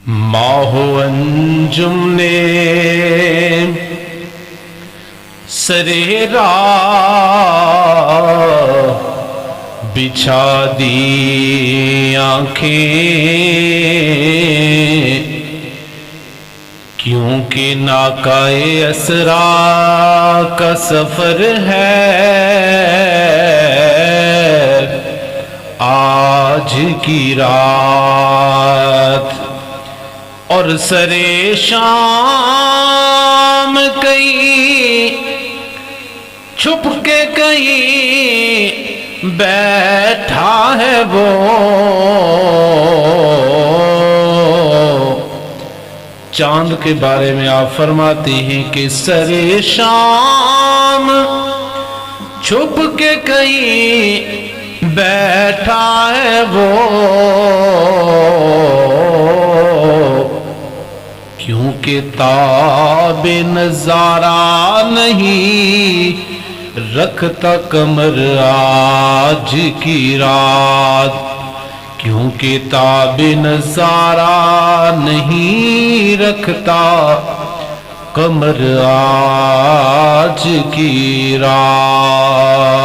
ماہ انجم نے سرے راہ بچھا دی آنکھیں، کیونکہ ناکائے اسرا کا سفر ہے آج کی رات، اور سرے شام کہیں چھپ کے کہیں بیٹھا ہے وہ، چاند کے بارے میں آپ فرماتے ہیں کہ سرے شام چھپ کے کہیں بیٹھا ہے وہ، کیونکہ تاب نظارہ نہیں رکھتا قمر آج کی رات، کیونکہ تاب نظارہ نہیں رکھتا قمر آج کی رات۔